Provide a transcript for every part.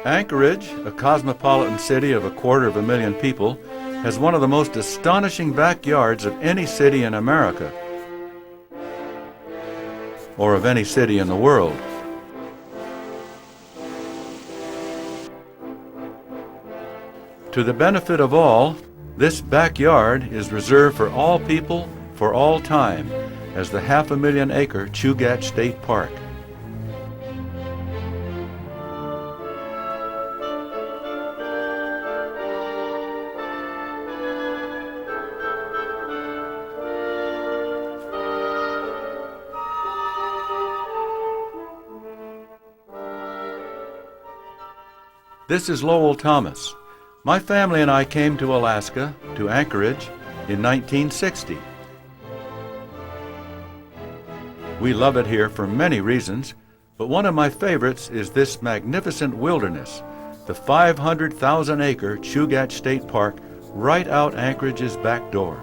Anchorage, a cosmopolitan city of 250,000 people, has one of the most astonishing backyards of any city in America, or of any city in the world. To the benefit of all, this backyard is reserved for all people for all time as the 500,000-acre Chugach State Park. This is Lowell Thomas. My family and I came to Alaska, to Anchorage, in 1960. We love it here for many reasons, but one of my favorites is this magnificent wilderness, the 500,000-acre Chugach State Park right out Anchorage's back door.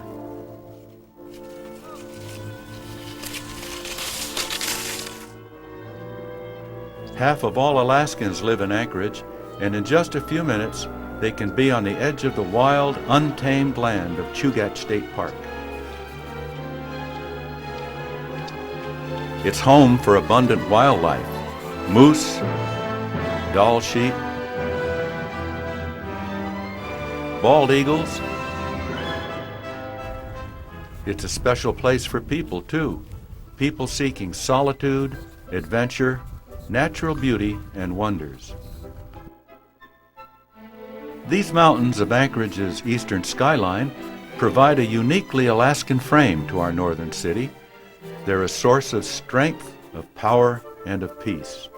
Half of all Alaskans live in Anchorage, and in just a few minutes, they can be on the edge of the wild, untamed land of Chugach State Park. It's home for abundant wildlife: moose, Dall sheep, bald eagles. It's a special place for people, too. People seeking solitude, adventure, natural beauty, and wonders. These mountains of Anchorage's eastern skyline provide a uniquely Alaskan frame to our northern city. They're a source of strength, of power, and of peace.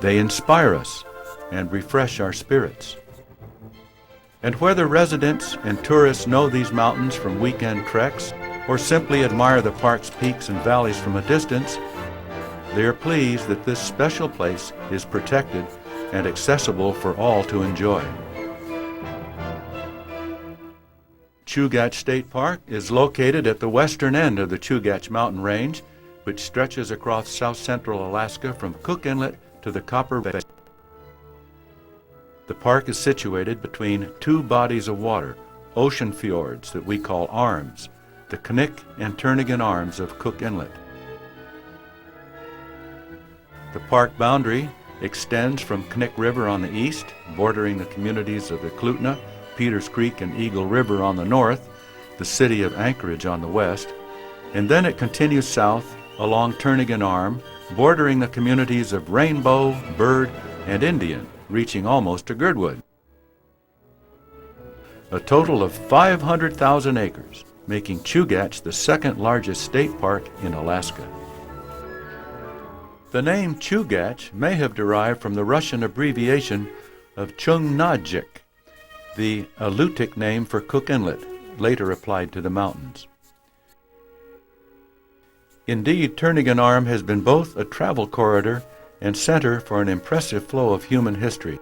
They inspire us and refresh our spirits. And whether residents and tourists know these mountains from weekend treks or simply admire the park's peaks and valleys from a distance, they are pleased that this special place is protected and accessible for all to enjoy. Chugach State Park is located at the western end of the Chugach mountain range, which stretches across south-central Alaska from Cook Inlet to the Copper Bay. The park is situated between two bodies of water, ocean fjords that we call arms, the Knik and Turnagain Arms of Cook Inlet. The park boundary extends from Knik River on the east, bordering the communities of the Eklutna, Peters Creek, and Eagle River on the north, the city of Anchorage on the west, and then it continues south along Turnagain Arm, bordering the communities of Rainbow, Bird, and Indian, reaching almost to Girdwood. A total of 500,000 acres, making Chugach the second largest state park in Alaska. The name Chugach may have derived from the Russian abbreviation of Chugach, the Alutiiq name for Cook Inlet, later applied to the mountains. Indeed, Turnagain Arm has been both a travel corridor and center for an impressive flow of human history.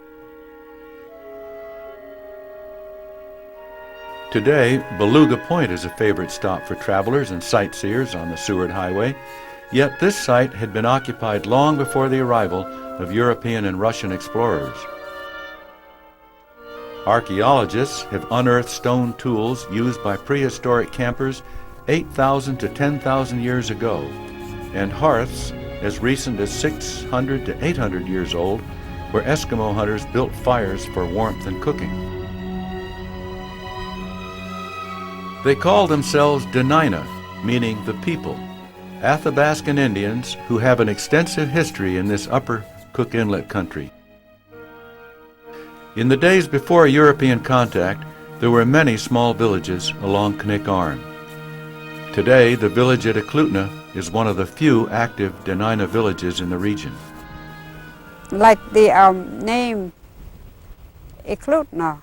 Today, Beluga Point is a favorite stop for travelers and sightseers on the Seward Highway, yet this site had been occupied long before the arrival of European and Russian explorers. Archaeologists have unearthed stone tools used by prehistoric campers 8,000 to 10,000 years ago, and hearths as recent as 600 to 800 years old, where Eskimo hunters built fires for warmth and cooking. They call themselves Dena'ina, meaning the people, Athabascan Indians who have an extensive history in this upper Cook Inlet country. In the days before European contact, there were many small villages along Knik Arm. Today, the village at Eklutna is one of the few active Dena'ina villages in the region. Like the name Eklutna.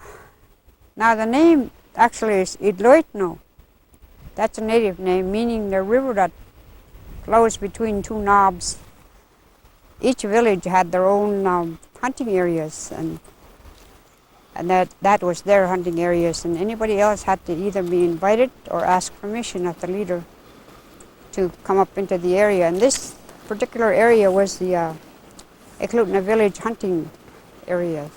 Now the name actually is Idloitno. That's a native name, meaning the river that flows between two knobs. Each village had their own hunting areas, and that was their hunting areas, and anybody else had to either be invited or ask permission of the leader to come up into the area. And this particular area was the Eklutna village hunting areas.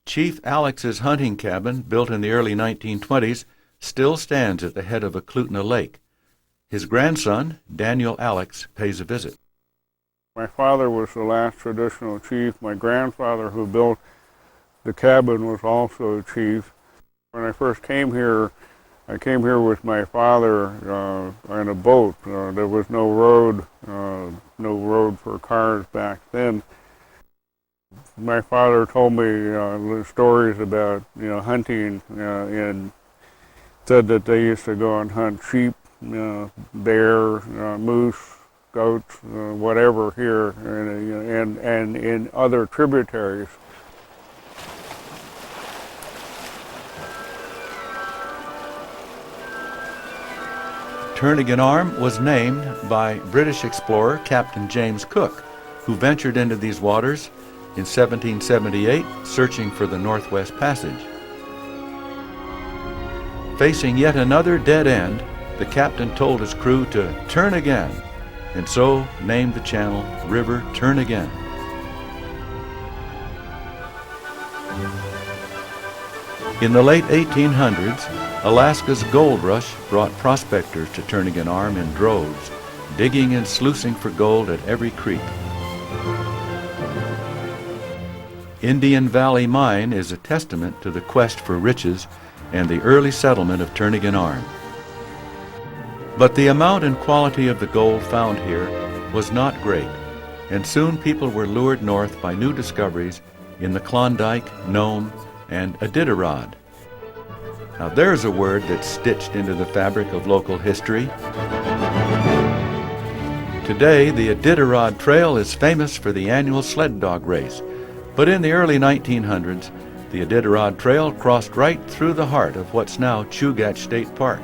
Chief Alex's hunting cabin, built in the early 1920s, still stands at the head of Eklutna Lake. His grandson, Daniel Alex, pays a visit. My father was the last traditional chief. My grandfather, who built the cabin, was also a chief. When I first came here, I came here with my father on a boat. There was no road for cars back then. My father told me stories about hunting, and said that they used to go and hunt sheep, bear, moose, goats, whatever here, and in other tributaries. Turnagain Arm was named by British explorer Captain James Cook, who ventured into these waters in 1778, searching for the Northwest Passage. Facing yet another dead end, the captain told his crew to turn again, and so named the channel River Turnagain. In the late 1800s, Alaska's gold rush brought prospectors to Turnagain Arm in droves, digging and sluicing for gold at every creek. Indian Valley Mine is a testament to the quest for riches and the early settlement of Turnagain Arm. But the amount and quality of the gold found here was not great, and soon people were lured north by new discoveries in the Klondike, Nome, and Iditarod. Now there's a word that's stitched into the fabric of local history. Today, the Iditarod Trail is famous for the annual sled dog race, but in the early 1900s, the Iditarod Trail crossed right through the heart of what's now Chugach State Park.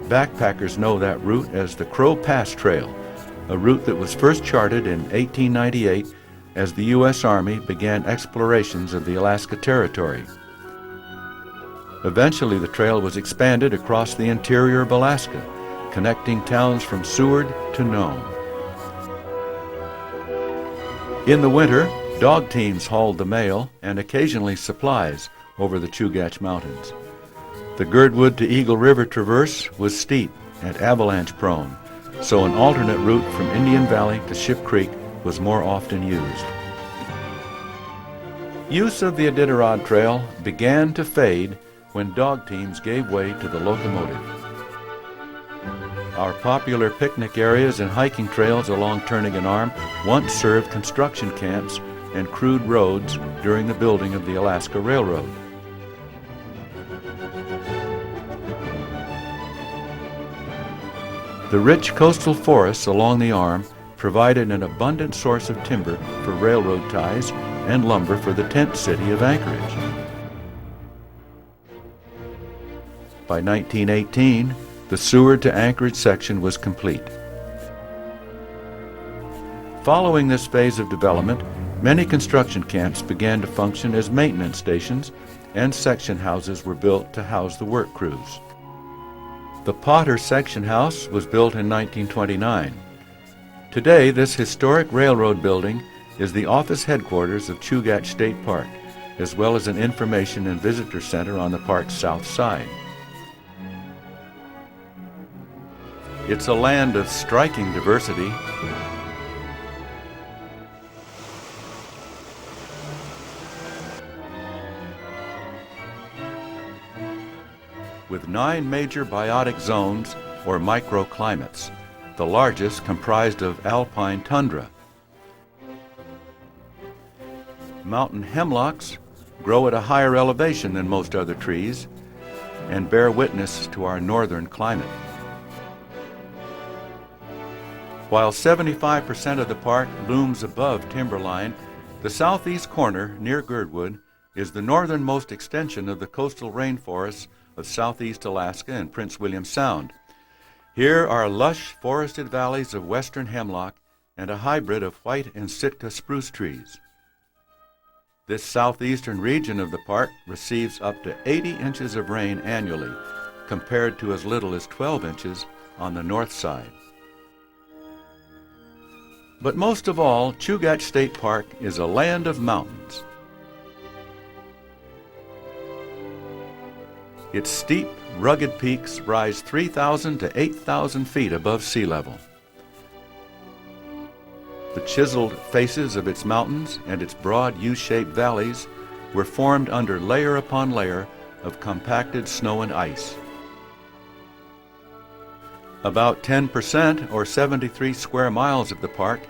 Backpackers know that route as the Crow Pass Trail, a route that was first charted in 1898 as the U.S. Army began explorations of the Alaska Territory. Eventually, the trail was expanded across the interior of Alaska, connecting towns from Seward to Nome. In the winter, dog teams hauled the mail and occasionally supplies over the Chugach Mountains. The Girdwood to Eagle River traverse was steep and avalanche-prone, so an alternate route from Indian Valley to Ship Creek was more often used. Use of the Iditarod Trail began to fade when dog teams gave way to the locomotive. Our popular picnic areas and hiking trails along Turnagain Arm once served construction camps and crude roads during the building of the Alaska Railroad. The rich coastal forests along the Arm provided an abundant source of timber for railroad ties and lumber for the tent city of Anchorage. By 1918, the Seward to Anchorage section was complete. Following this phase of development, many construction camps began to function as maintenance stations, and section houses were built to house the work crews. The Potter Section House was built in 1929. Today, this historic railroad building is the office headquarters of Chugach State Park, as well as an information and visitor center on the park's south side. It's a land of striking diversity. With 9 major biotic zones or microclimates, the largest comprised of alpine tundra. Mountain hemlocks grow at a higher elevation than most other trees and bear witness to our northern climate. While 75% of the park looms above timberline, the southeast corner near Girdwood is the northernmost extension of the coastal rainforests of southeast Alaska and Prince William Sound. Here are lush forested valleys of western hemlock and a hybrid of white and Sitka spruce trees. This southeastern region of the park receives up to 80 inches of rain annually, compared to as little as 12 inches on the north side. But most of all, Chugach State Park is a land of mountains. Its steep, rugged peaks rise 3,000 to 8,000 feet above sea level. The chiseled faces of its mountains and its broad U-shaped valleys were formed under layer upon layer of compacted snow and ice. About 10%, or 73 square miles of the park,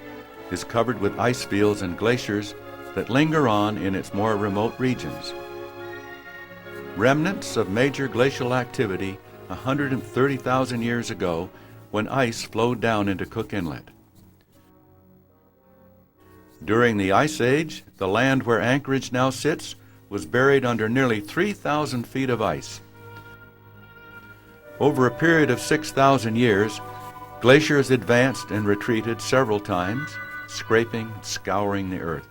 is covered with ice fields and glaciers that linger on in its more remote regions. Remnants of major glacial activity 130,000 years ago when ice flowed down into Cook Inlet. During the Ice Age, the land where Anchorage now sits was buried under nearly 3,000 feet of ice. Over a period of 6,000 years, glaciers advanced and retreated several times, scraping and scouring the earth.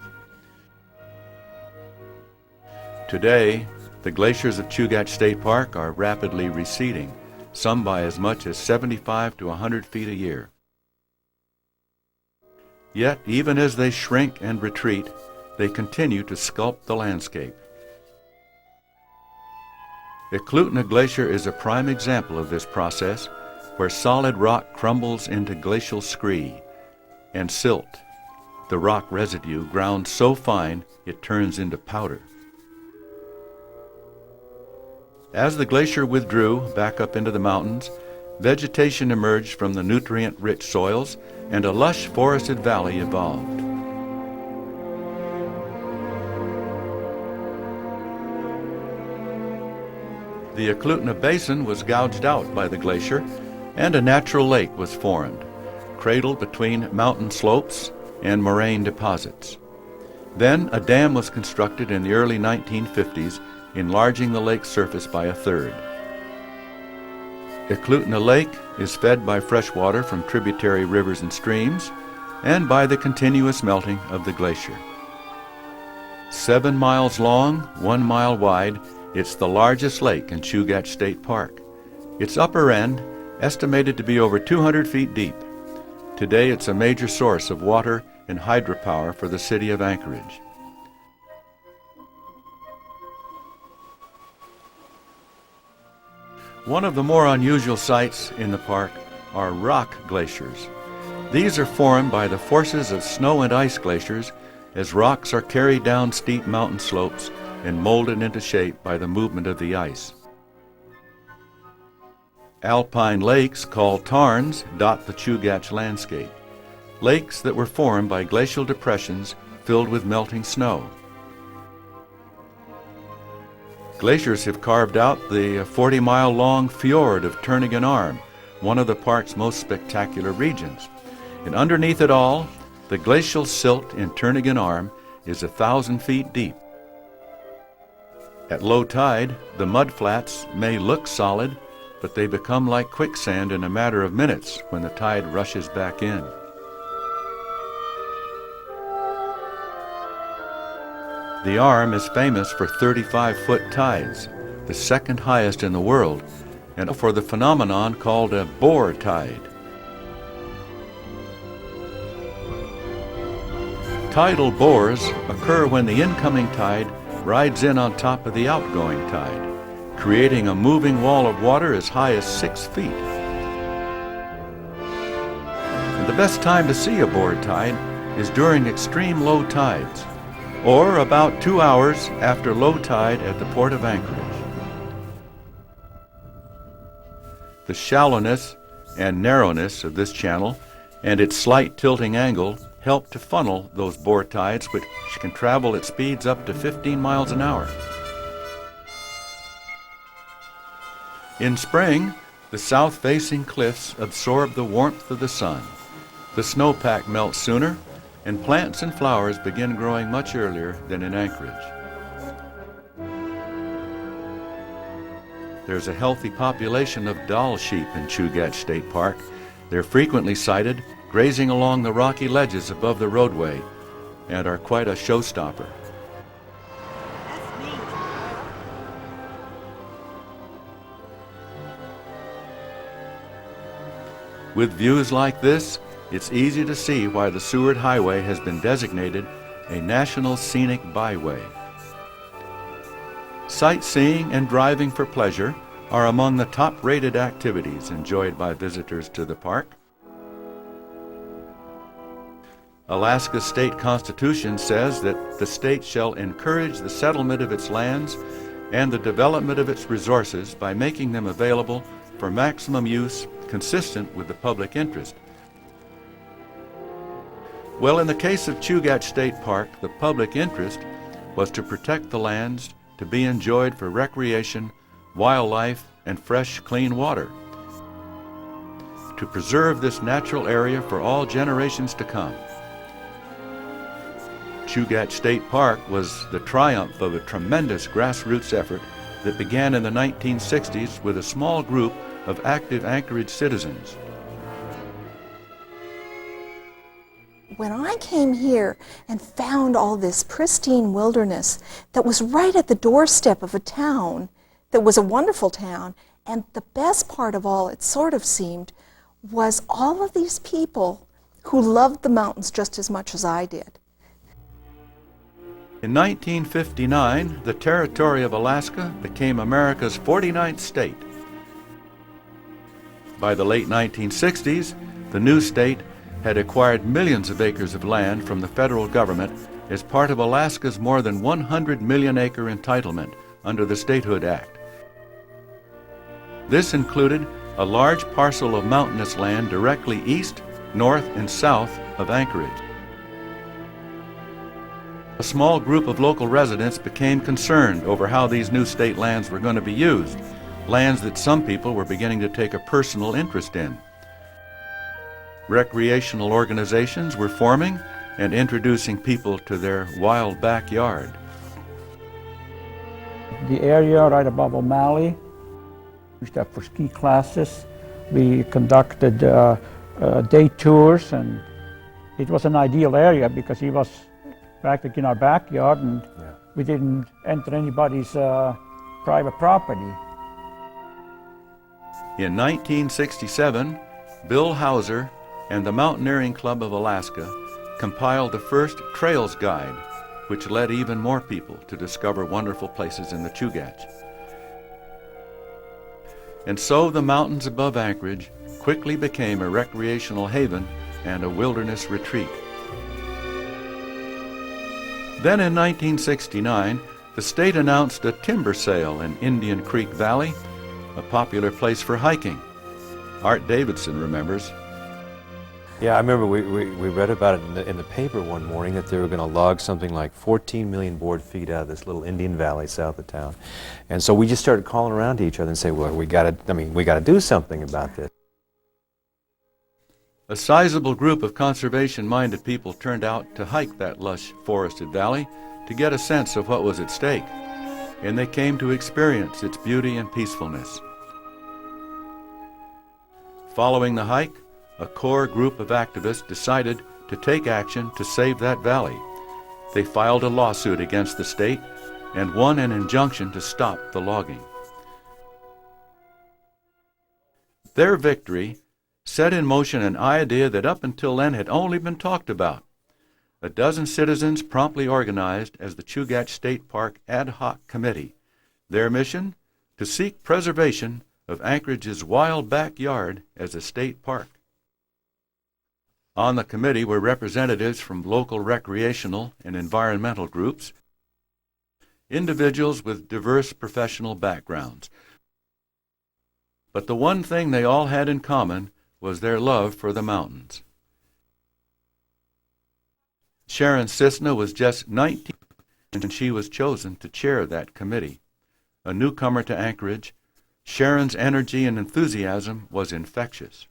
Today, the glaciers of Chugach State Park are rapidly receding, some by as much as 75 to 100 feet a year. Yet, even as they shrink and retreat, they continue to sculpt the landscape. Eklutna Glacier is a prime example of this process, where solid rock crumbles into glacial scree, and silt, the rock residue, ground so fine it turns into powder. As the glacier withdrew back up into the mountains, vegetation emerged from the nutrient-rich soils, and a lush forested valley evolved. The Eklutna Basin was gouged out by the glacier, and a natural lake was formed, cradled between mountain slopes and moraine deposits. Then a dam was constructed in the early 1950s, enlarging the lake's surface by a third. Eklutna Lake is fed by fresh water from tributary rivers and streams, and by the continuous melting of the glacier. 7 miles long, 1 mile wide, it's the largest lake in Chugach State Park. Its upper end, estimated to be over 200 feet deep. Today it's a major source of water and hydropower for the city of Anchorage. One of the more unusual sights in the park are rock glaciers. These are formed by the forces of snow and ice glaciers as rocks are carried down steep mountain slopes and molded into shape by the movement of the ice. Alpine lakes called tarns dot the Chugach landscape, lakes that were formed by glacial depressions filled with melting snow. Glaciers have carved out the 40-mile-long fjord of Turnagain Arm, one of the park's most spectacular regions. And underneath it all, the glacial silt in Turnagain Arm is 1,000 feet deep. At low tide, the mudflats may look solid, but they become like quicksand in a matter of minutes when the tide rushes back in. The Arm is famous for 35-foot tides, the second highest in the world, and for the phenomenon called a bore tide. Tidal bores occur when the incoming tide rides in on top of the outgoing tide, creating a moving wall of water as high as 6 feet. And the best time to see a bore tide is during extreme low tides, or about 2 hours after low tide at the port of Anchorage. The shallowness and narrowness of this channel and its slight tilting angle help to funnel those bore tides, which can travel at speeds up to 15 miles an hour. In spring, the south-facing cliffs absorb the warmth of the sun. The snowpack melts sooner, and plants and flowers begin growing much earlier than in Anchorage. There's a healthy population of doll sheep in Chugach State Park. They're frequently sighted grazing along the rocky ledges above the roadway and are quite a showstopper. That's neat. With views like this, it's easy to see why the Seward Highway has been designated a National Scenic Byway. Sightseeing and driving for pleasure are among the top-rated activities enjoyed by visitors to the park. Alaska's state constitution says that the state shall encourage the settlement of its lands and the development of its resources by making them available for maximum use consistent with the public interest. Well, in the case of Chugach State Park, the public interest was to protect the lands to be enjoyed for recreation, wildlife, and fresh, clean water. To preserve this natural area for all generations to come. Chugach State Park was the triumph of a tremendous grassroots effort that began in the 1960s with a small group of active Anchorage citizens. When I came here and found all this pristine wilderness that was right at the doorstep of a town that was a wonderful town, and the best part of all, it sort of seemed, was all of these people who loved the mountains just as much as I did. In 1959, the territory of Alaska became America's 49th state. By the late 1960s, the new state had acquired millions of acres of land from the federal government as part of Alaska's more than 100 million acre entitlement under the Statehood Act. This included a large parcel of mountainous land directly east, north, and south of Anchorage. A small group of local residents became concerned over how these new state lands were going to be used, lands that some people were beginning to take a personal interest in. Recreational organizations were forming and introducing people to their wild backyard. The area right above O'Malley, used that for ski classes. We conducted day tours, and it was an ideal area because he was practically in our backyard, and we didn't enter anybody's private property. In 1967, Bill Hauser and the Mountaineering Club of Alaska compiled the first Trails Guide, which led even more people to discover wonderful places in the Chugach. And so the mountains above Anchorage quickly became a recreational haven and a wilderness retreat. Then in 1969, the state announced a timber sale in Indian Creek Valley, a popular place for hiking. Art Davidson remembers. Yeah, I remember we read about it in the paper one morning that they were going to log something like 14 million board feet out of this little Indian valley south of town. And so we just started calling around to each other and say, well, we got to do something about this. A sizable group of conservation-minded people turned out to hike that lush forested valley to get a sense of what was at stake, and they came to experience its beauty and peacefulness. Following the hike, a core group of activists decided to take action to save that valley. They filed a lawsuit against the state and won an injunction to stop the logging. Their victory set in motion an idea that up until then had only been talked about. A dozen citizens promptly organized as the Chugach State Park Ad Hoc Committee. Their mission? To seek preservation of Anchorage's wild backyard as a state park. On the committee were representatives from local recreational and environmental groups, individuals with diverse professional backgrounds. But the one thing they all had in common was their love for the mountains. Sharon Cisna was just 19 and she was chosen to chair that committee. A newcomer to Anchorage, Sharon's energy and enthusiasm was infectious.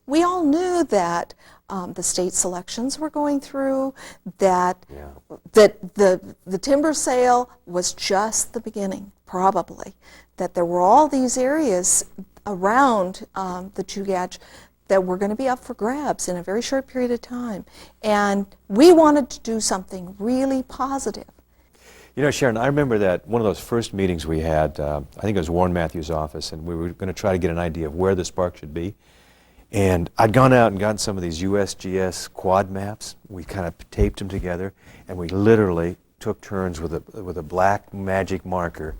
We all knew that the state selections were going through, that the timber sale was just the beginning, probably, that there were all these areas around the Chugach that were going to be up for grabs in a very short period of time. And we wanted to do something really positive. You know, Sharon, I remember that one of those first meetings we had, I think it was Warren Matthews' office, and we were going to try to get an idea of where this park should be. And I'd gone out and gotten some of these USGS quad maps. We kind of taped them together, and we literally took turns with a black magic marker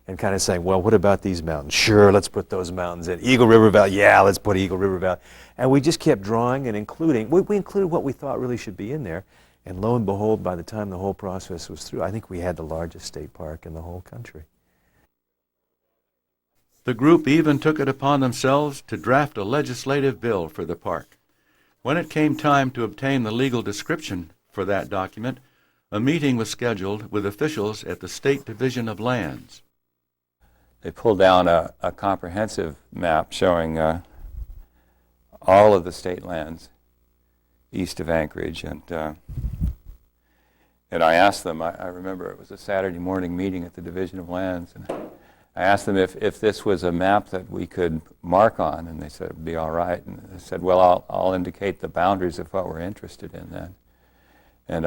and kind of saying, well, what about these mountains? Sure, let's put those mountains in. Eagle River Valley, yeah, let's put Eagle River Valley. And we just kept drawing and including. We included what we thought really should be in there. And lo and behold, by the time the whole process was through, I think we had the largest state park in the whole country. The group even took it upon themselves to draft a legislative bill for the park. When it came time to obtain the legal description for that document, a meeting was scheduled with officials at the State Division of Lands. They pulled down a comprehensive map showing all of the state lands east of Anchorage, and I asked them, I remember it was a Saturday morning meeting at the Division of Lands, and I asked them if this was a map that we could mark on, and they said it would be all right. And I said, well, I'll indicate the boundaries of what we're interested in then. And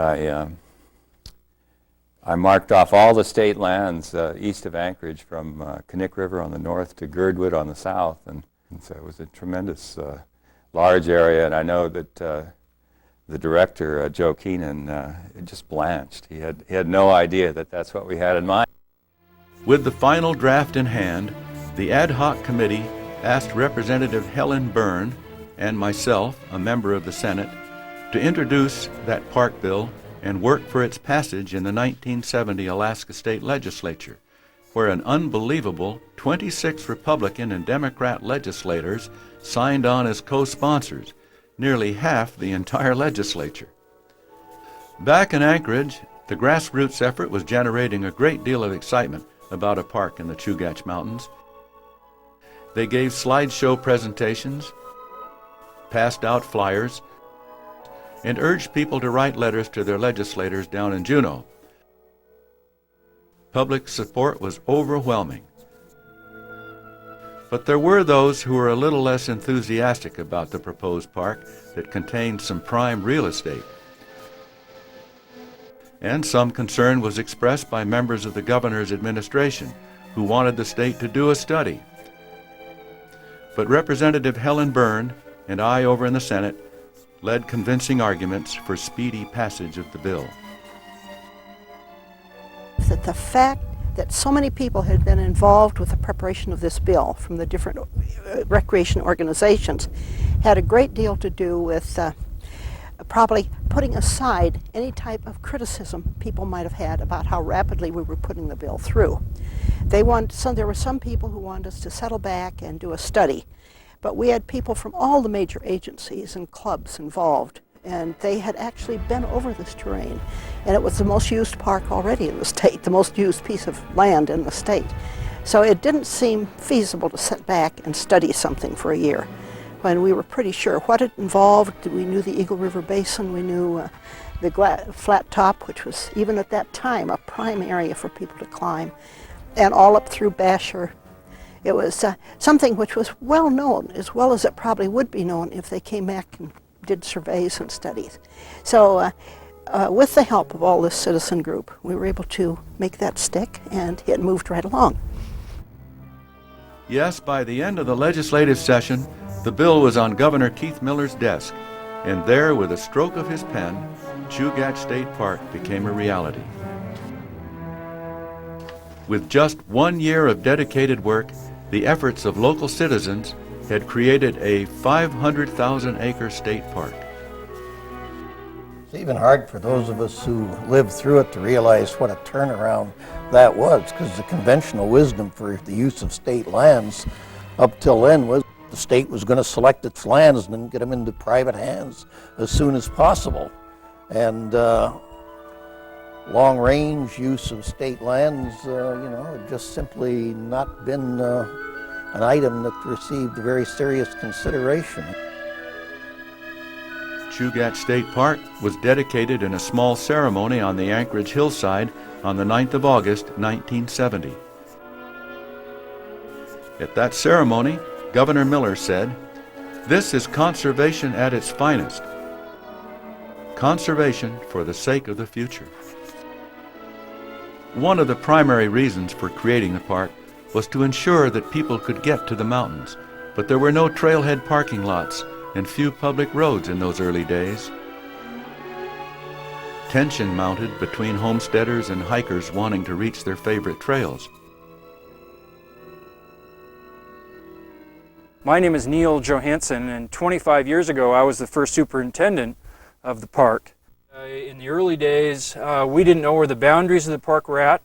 I marked off all the state lands east of Anchorage, from Knik River on the north to Girdwood on the south, and so it was a tremendous large area. And I know that the director, Joe Keenan, just blanched. He had no idea that that's what we had in mind. With the final draft in hand, the ad hoc committee asked Representative Helen Byrne and myself, a member of the Senate, to introduce that park bill and work for its passage in the 1970 Alaska State Legislature, where an unbelievable 26 Republican and Democrat legislators signed on as co-sponsors, nearly half the entire legislature. Back in Anchorage, the grassroots effort was generating a great deal of excitement about a park in the Chugach Mountains. They gave slideshow presentations, passed out flyers, and urged people to write letters to their legislators down in Juneau. Public support was overwhelming. But there were those who were a little less enthusiastic about the proposed park that contained some prime real estate. And some concern was expressed by members of the governor's administration who wanted the state to do a study. But Representative Helen Byrne and I over in the Senate led convincing arguments for speedy passage of the bill. That the fact that so many people had been involved with the preparation of this bill from the different recreation organizations had a great deal to do with probably putting aside any type of criticism people might have had about how rapidly we were putting the bill through. There were some people who wanted us to settle back and do a study, but we had people from all the major agencies and clubs involved, and they had actually been over this terrain, and it was the most used park already in the state, the most used piece of land in the state. So it didn't seem feasible to sit back and study something for a year when we were pretty sure what it involved. We knew the Eagle River Basin, we knew the flat top, which was even at that time a prime area for people to climb, and all up through Basher. It was something which was well known, as well as it probably would be known if they came back and did surveys and studies. So with the help of all this citizen group, we were able to make that stick, and it moved right along. Yes, by the end of the legislative session, the bill was on Governor Keith Miller's desk, and there, with a stroke of his pen, Chugach State Park became a reality. With just 1 year of dedicated work, the efforts of local citizens had created a 500,000-acre state park. It's even hard for those of us who lived through it to realize what a turnaround that was, because the conventional wisdom for the use of state lands up till then was the state was going to select its lands and then get them into private hands as soon as possible. And long-range use of state lands, had just simply not been an item that received very serious consideration. Chugach State Park was dedicated in a small ceremony on the Anchorage hillside on the 9th of August, 1970. At that ceremony, Governor Miller said, "This is conservation at its finest. Conservation for the sake of the future." One of the primary reasons for creating the park was to ensure that people could get to the mountains, but there were no trailhead parking lots and few public roads in those early days. Tension mounted between homesteaders and hikers wanting to reach their favorite trails. My name is Neil Johansson, and 25 years ago I was the first superintendent of the park. In the early days, we didn't know where the boundaries of the park were at.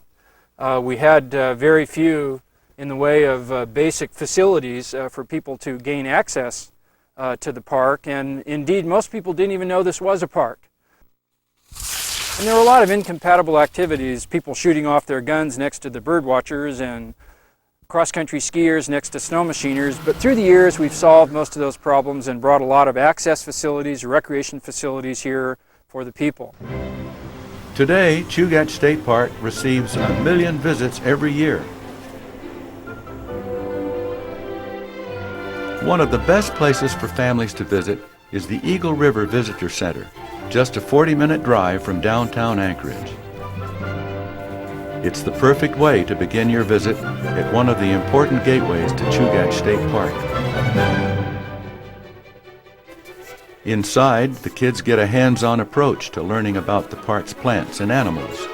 We had very few in the way of basic facilities for people to gain access to the park, and indeed most people didn't even know this was a park. And there were a lot of incompatible activities, people shooting off their guns next to the bird watchers and cross-country skiers next to snow machiners, but through the years we've solved most of those problems and brought a lot of access facilities, recreation facilities here for the people. Today, Chugach State Park receives 1 million visits every year. One of the best places for families to visit is the Eagle River Visitor Center, just a 40-minute drive from downtown Anchorage. It's the perfect way to begin your visit at one of the important gateways to Chugach State Park. Inside, the kids get a hands-on approach to learning about the park's plants and animals.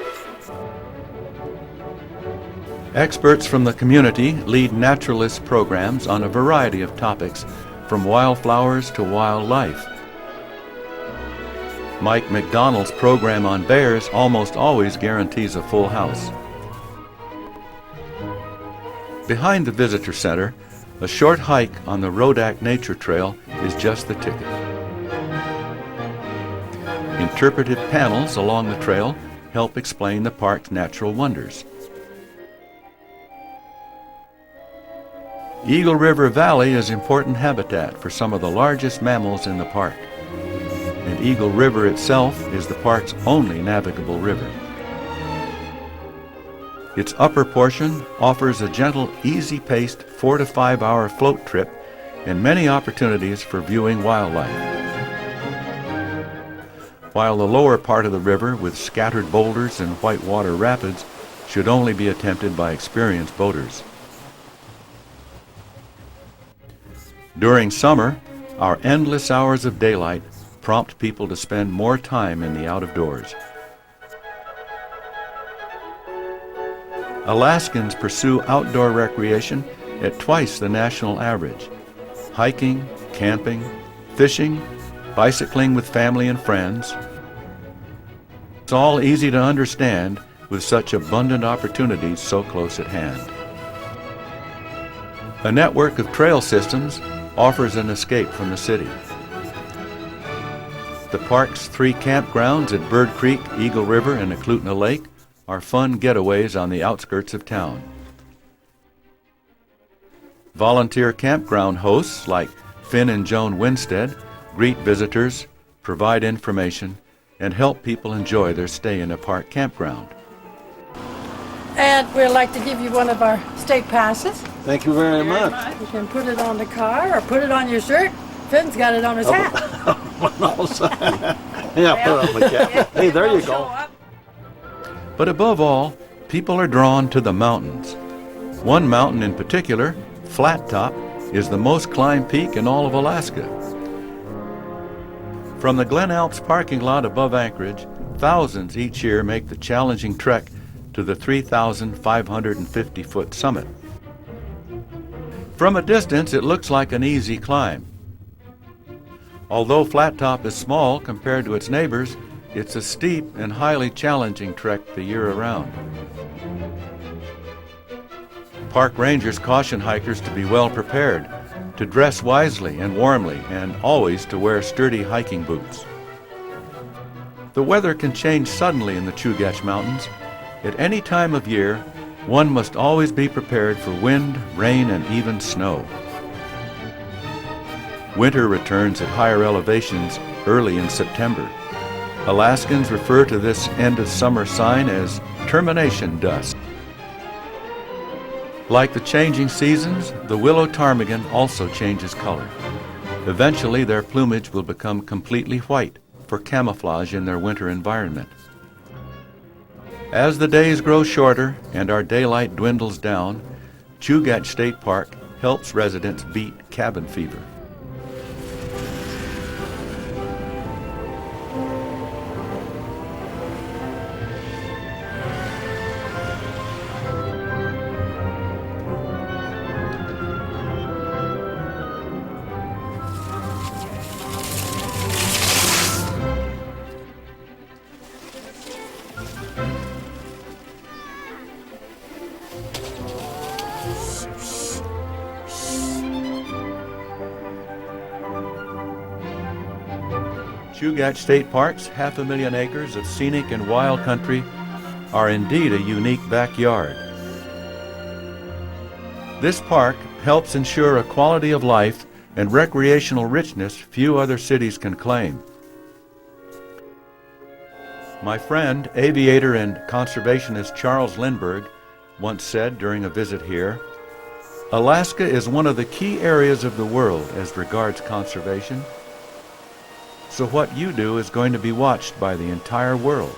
Experts from the community lead naturalist programs on a variety of topics, from wildflowers to wildlife. Mike McDonald's program on bears almost always guarantees a full house. Behind the visitor center, a short hike on the Rodak Nature Trail is just the ticket. Interpretive panels along the trail help explain the park's natural wonders. Eagle River Valley is important habitat for some of the largest mammals in the park. And Eagle River itself is the park's only navigable river. Its upper portion offers a gentle, easy-paced 4 to 5 hour float trip and many opportunities for viewing wildlife. While the lower part of the river, with scattered boulders and whitewater rapids, should only be attempted by experienced boaters. During summer, our endless hours of daylight prompt people to spend more time in the out-of-doors. Alaskans pursue outdoor recreation at twice the national average. Hiking, camping, fishing, bicycling with family and friends. It's all easy to understand with such abundant opportunities so close at hand. A network of trail systems offers an escape from the city. The park's 3 campgrounds at Bird Creek, Eagle River, and Eklutna Lake are fun getaways on the outskirts of town. Volunteer campground hosts like Finn and Joan Winstead greet visitors, provide information, and help people enjoy their stay in a park campground. And we'd like to give you one of our state passes. Thank you very much. You can put it on the car or put it on your shirt. Finn's got it on his hat. Yeah, put it on the cap. Hey, there you go. But above all, people are drawn to the mountains. One mountain in particular, Flat Top, is the most climbed peak in all of Alaska. From the Glen Alps parking lot above Anchorage, thousands each year make the challenging trek to the 3,550-foot summit. From a distance, it looks like an easy climb. Although Flat Top is small compared to its neighbors, it's a steep and highly challenging trek the year around. Park rangers caution hikers to be well prepared, to dress wisely and warmly, and always to wear sturdy hiking boots. The weather can change suddenly in the Chugach Mountains. At any time of year, one must always be prepared for wind, rain, and even snow. Winter returns at higher elevations early in September. Alaskans refer to this end of summer sign as termination dusk. Like the changing seasons, the willow ptarmigan also changes color. Eventually, their plumage will become completely white for camouflage in their winter environment. As the days grow shorter and our daylight dwindles down, Chugach State Park helps residents beat cabin fever. Chugach State Park's 500,000 acres of scenic and wild country are indeed a unique backyard. This park helps ensure a quality of life and recreational richness few other cities can claim. My friend, aviator and conservationist Charles Lindbergh once said during a visit here, "Alaska is one of the key areas of the world as regards conservation. So what you do is going to be watched by the entire world.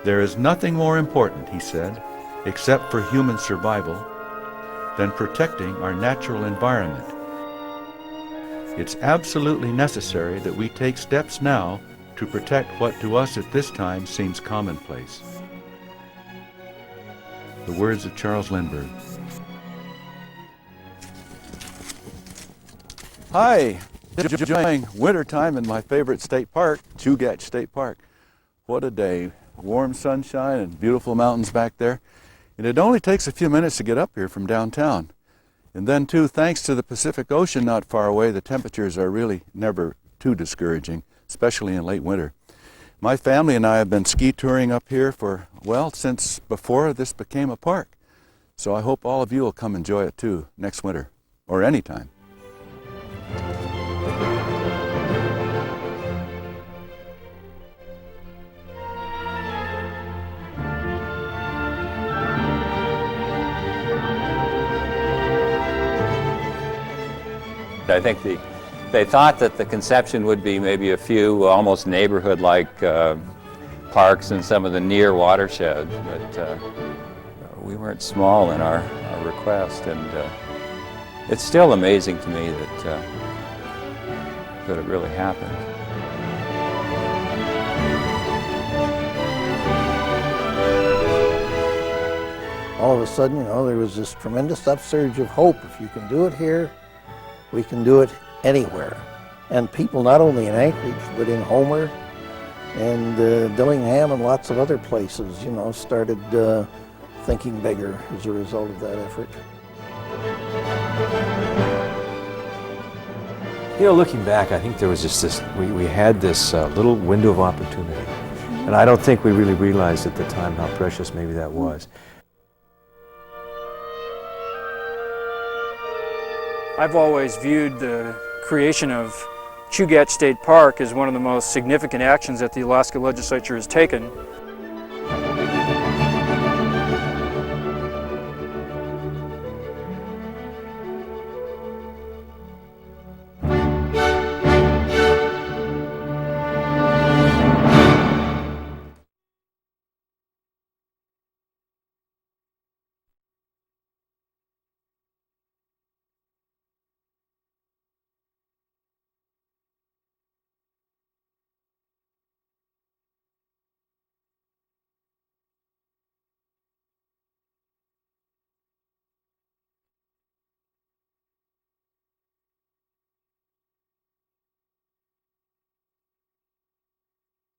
There is nothing more important," he said, "except for human survival, than protecting our natural environment. It's absolutely necessary that we take steps now to protect what to us at this time seems commonplace." The words of Charles Lindbergh. Hi, enjoying winter time in my favorite state park, Chugach State Park. What a day. Warm sunshine and beautiful mountains back there. And it only takes a few minutes to get up here from downtown. And then too, thanks to the Pacific Ocean not far away, the temperatures are really never too discouraging, especially in late winter. My family and I have been ski touring up here for, well, since before this became a park. So I hope all of you will come enjoy it too next winter, or anytime. I think they thought that the conception would be maybe a few almost neighborhood-like parks in some of the near watershed, but we weren't small in our request, and it's still amazing to me that it really happened. All of a sudden, you know, there was this tremendous upsurge of hope. If you can do it here, we can do it anywhere. And people not only in Anchorage, but in Homer and Dillingham and lots of other places, you know, started thinking bigger as a result of that effort. You know, looking back, I think there was just this, we had this little window of opportunity. And I don't think we really realized at the time how precious maybe that was. I've always viewed the creation of Chugach State Park as one of the most significant actions that the Alaska Legislature has taken